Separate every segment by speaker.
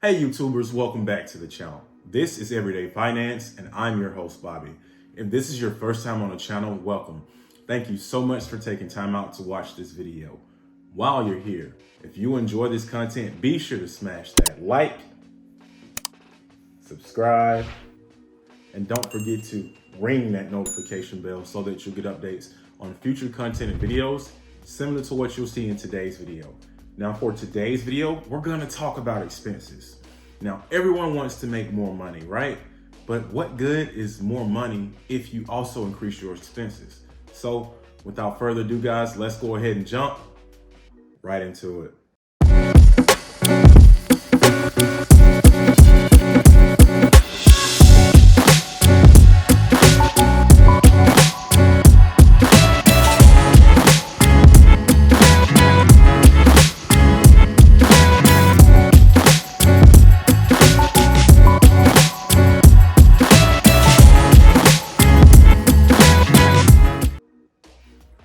Speaker 1: Hey YouTubers, welcome back to the channel. This is Everyday Finance and I'm your host Bobby. If this is your first time on the channel, welcome. Thank you so much for taking time out to watch this video. While you're here, if you enjoy this content, be sure to smash that like, subscribe, and don't forget to ring that notification bell so that you'll get updates on future content and videos similar to what you'll see in today's video. Now for today's video, we're gonna talk about expenses. Now everyone wants to make more money, right? But what good is more money if you also increase your expenses? So without further ado guys, let's go ahead and jump right into it.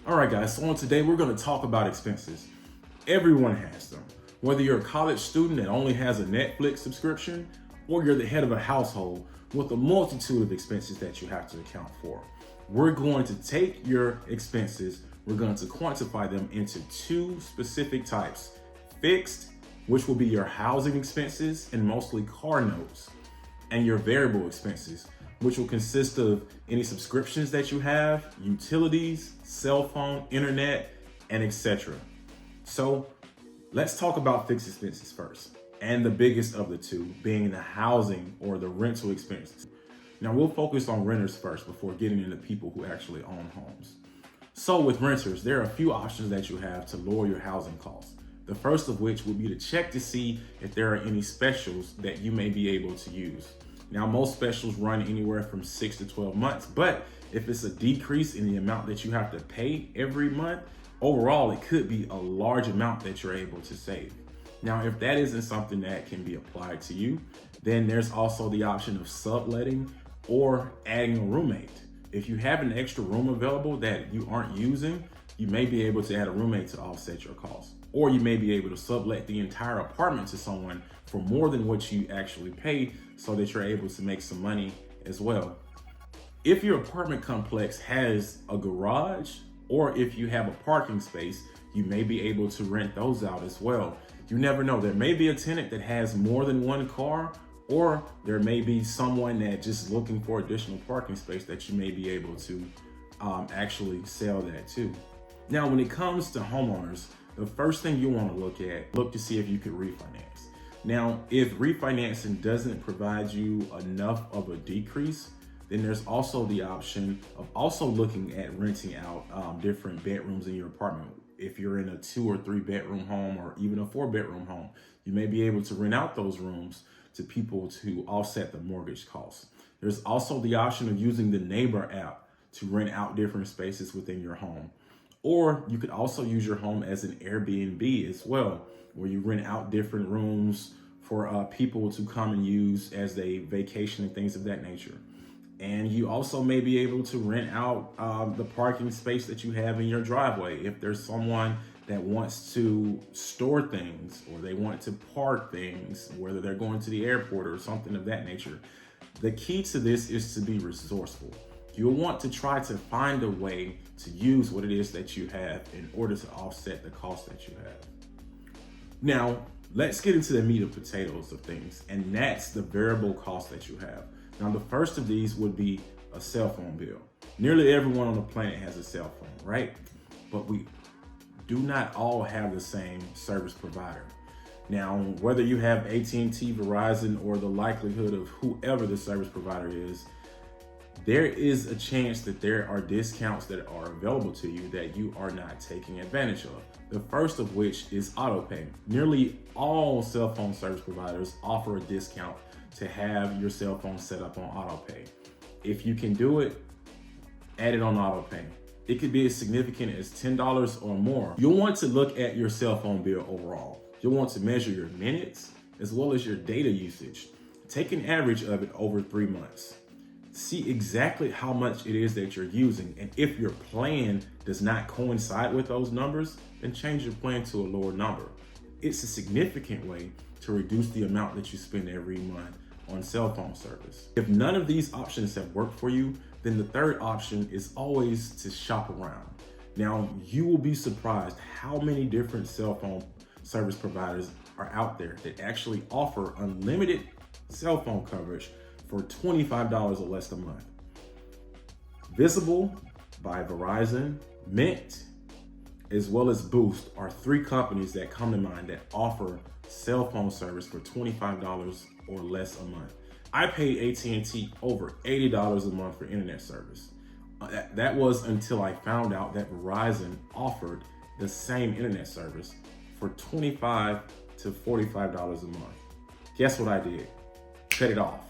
Speaker 1: Alright guys, so on today we're going to talk about expenses. Everyone has them. Whether you're a college student that only has a Netflix subscription, or you're the head of a household with a multitude of expenses that you have to account for. We're going to take your expenses, we're going to quantify them into two specific types. Fixed, which will be your housing expenses and mostly car notes, and your variable expenses, which will consist of any subscriptions that you have, utilities, cell phone, internet, and etc. So let's talk about fixed expenses first, and the biggest of the two being the housing or the rental expenses. Now we'll focus on renters first before getting into people who actually own homes. So with renters, there are a few options that you have to lower your housing costs. The first of which would be to check to see if there are any specials that you may be able to use. Now, most specials run anywhere from 6 to 12 months, but if it's a decrease in the amount that you have to pay every month, overall, it could be a large amount that you're able to save. Now, if that isn't something that can be applied to you, then there's also the option of subletting or adding a roommate. If you have an extra room available that you aren't using, you may be able to add a roommate to offset your costs. Or you may be able to sublet the entire apartment to someone for more than what you actually pay so that you're able to make some money as well. If your apartment complex has a garage or if you have a parking space, you may be able to rent those out as well. You never know. There may be a tenant that has more than one car, or there may be someone that just looking for additional parking space that you may be able to actually sell that to. Now, when it comes to homeowners, the first thing you want to look to see if you could refinance. Now, if refinancing doesn't provide you enough of a decrease, then there's also the option of also looking at renting out different bedrooms in your apartment. If you're in a 2 or 3 bedroom home or even a 4 bedroom home, you may be able to rent out those rooms to people to offset the mortgage costs. There's also the option of using the Neighbor app to rent out different spaces within your home. Or you could also use your home as an Airbnb as well, where you rent out different rooms for people to come and use as they vacation and things of that nature. And you also may be able to rent out the parking space that you have in your driveway. If there's someone that wants to store things or they want to park things, whether they're going to the airport or something of that nature. The key to this is to be resourceful. You'll want to try to find a way to use what it is that you have in order to offset the cost that you have. Now, let's get into the meat and potatoes of things, and that's the variable cost that you have. Now, the first of these would be a cell phone bill. Nearly everyone on the planet has a cell phone, right? But we do not all have the same service provider. Now, whether you have AT&T, Verizon, or the likelihood of whoever the service provider is, there is a chance that there are discounts that are available to you that you are not taking advantage of. The first of which is autopay. Nearly all cell phone service providers offer a discount to have your cell phone set up on autopay. If you can do it, add it on autopay. It could be as significant as $10 or more. You'll want to look at your cell phone bill overall. You'll want to measure your minutes as well as your data usage. Take an average of it over 3 months. See exactly how much it is that you're using, and if your plan does not coincide with those numbers, then change your plan to a lower number. It's a significant way to reduce the amount that you spend every month on cell phone service. If none of these options have worked for you, then the third option is always to shop around. Now, you will be surprised how many different cell phone service providers are out there that actually offer unlimited cell phone coverage for $25 or less a month. Visible by Verizon, Mint, as well as Boost are three companies that come to mind that offer cell phone service for $25 or less a month. I paid AT&T over $80 a month for internet service. That was until I found out that Verizon offered the same internet service for $25 to $45 a month. Guess what I did? Cut it off.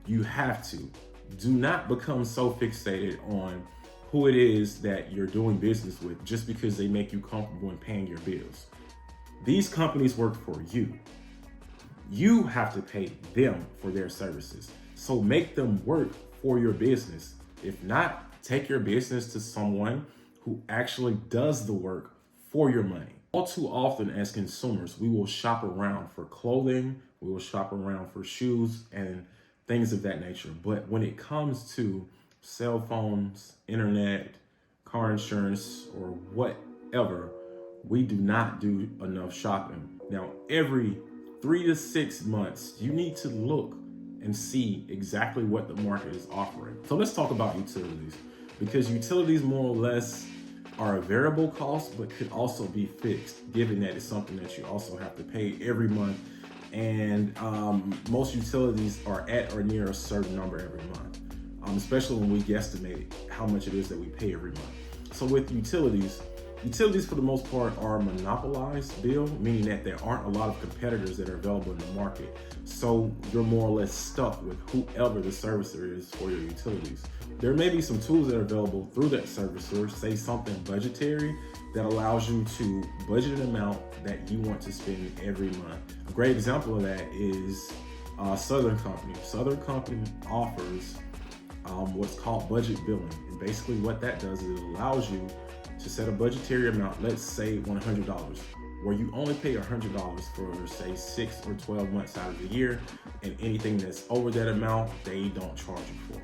Speaker 1: You have to. Do not become so fixated on who it is that you're doing business with just because they make you comfortable in paying your bills. These companies work for you. You have to pay them for their services. So make them work for your business. If not, take your business to someone who actually does the work for your money. All too often as consumers, we will shop around for clothing, we will shop around for shoes and things of that nature. But when it comes to cell phones, internet, car insurance, or whatever, we do not do enough shopping. Now, every 3 to 6 months, you need to look and see exactly what the market is offering. So let's talk about utilities, because utilities more or less are a variable cost, but could also be fixed, given that it's something that you also have to pay every month. And most utilities are at or near a certain number every month, especially when we guesstimate how much it is that we pay every month. So with utilities for the most part are a monopolized bill, meaning that there aren't a lot of competitors that are available in the market. So you're more or less stuck with whoever the servicer is for your utilities. There may be some tools that are available through that servicer, say something budgetary, that allows you to budget an amount that you want to spend every month. A great example of that is Southern Company. Southern Company offers what's called budget billing. And basically what that does is it allows you to set a budgetary amount, let's say $100, where you only pay $100 for say 6 or 12 months out of the year, and anything that's over that amount, they don't charge you for.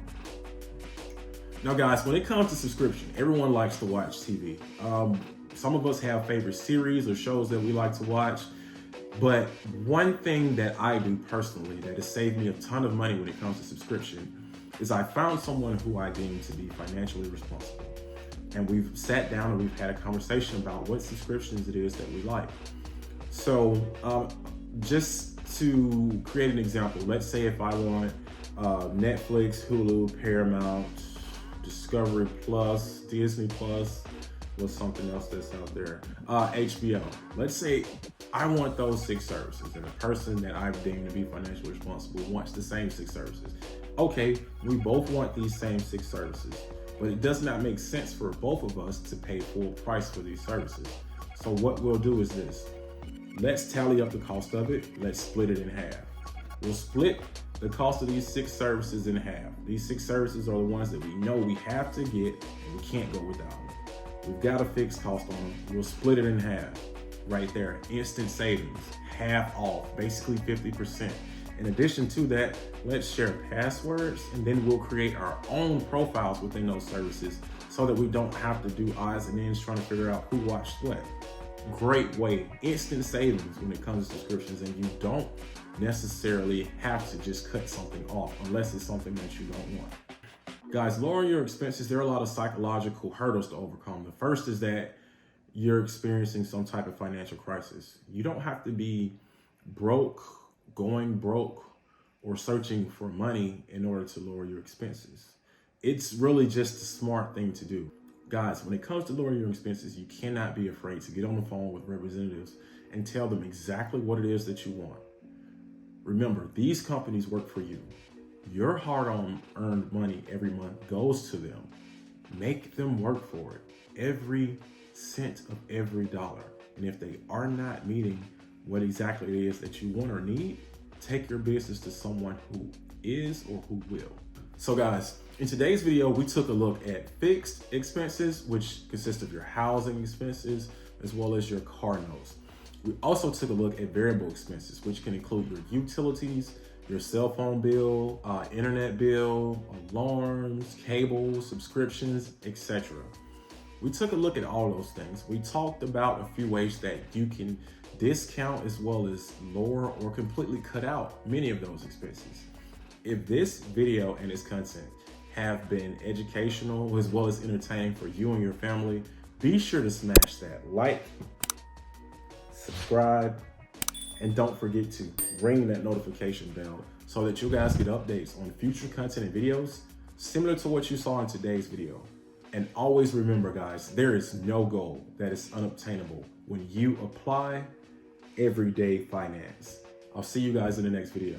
Speaker 1: Now guys, when it comes to subscription, everyone likes to watch TV. Some of us have favorite series or shows that we like to watch, but one thing that I do personally that has saved me a ton of money when it comes to subscription is I found someone who I deem to be financially responsible. And we've sat down and we've had a conversation about what subscriptions it is that we like. So just to create an example, let's say if I want Netflix, Hulu, Paramount, Discovery Plus, Disney Plus, what's something else that's out there? HBO. Let's say I want those 6 services and the person that I've deemed to be financially responsible wants the same 6 services. Okay, we both want these same 6 services, but it does not make sense for both of us to pay full price for these services. So what we'll do is this. Let's tally up the cost of it. Let's split it in half. We'll split the cost of these 6 services in half. These 6 services are the ones that we know we have to get and we can't go without them. We've got a fixed cost on them. We'll split it in half. Right there, instant savings, half off, basically 50%. In addition to that, let's share passwords, and then we'll create our own profiles within those services so that we don't have to do odds and ends trying to figure out who watched what. Great way, instant savings when it comes to subscriptions, and you don't necessarily have to just cut something off unless it's something that you don't want. Guys, lowering your expenses, there are a lot of psychological hurdles to overcome. The first is that you're experiencing some type of financial crisis. You don't have to be broke, going broke, or searching for money in order to lower your expenses. It's really just a smart thing to do. Guys, when it comes to lowering your expenses, you cannot be afraid to get on the phone with representatives and tell them exactly what it is that you want. Remember, these companies work for you. Your hard-earned money every month goes to them. Make them work for it. Every cent of every dollar. And if they are not meeting what exactly it is that you want or need, take your business to someone who is or who will. So guys, in today's video, we took a look at fixed expenses, which consist of your housing expenses, as well as your car notes. We also took a look at variable expenses, which can include your utilities, your cell phone bill, internet bill, alarms, cables, subscriptions, etc. We took a look at all those things. We talked about a few ways that you can discount as well as lower or completely cut out many of those expenses. If this video and its content have been educational as well as entertaining for you and your family, be sure to smash that like, subscribe, and don't forget to ring that notification bell so that you guys get updates on future content and videos similar to what you saw in today's video. And always remember, guys, there is no goal that is unobtainable when you apply everyday finance. I'll see you guys in the next video.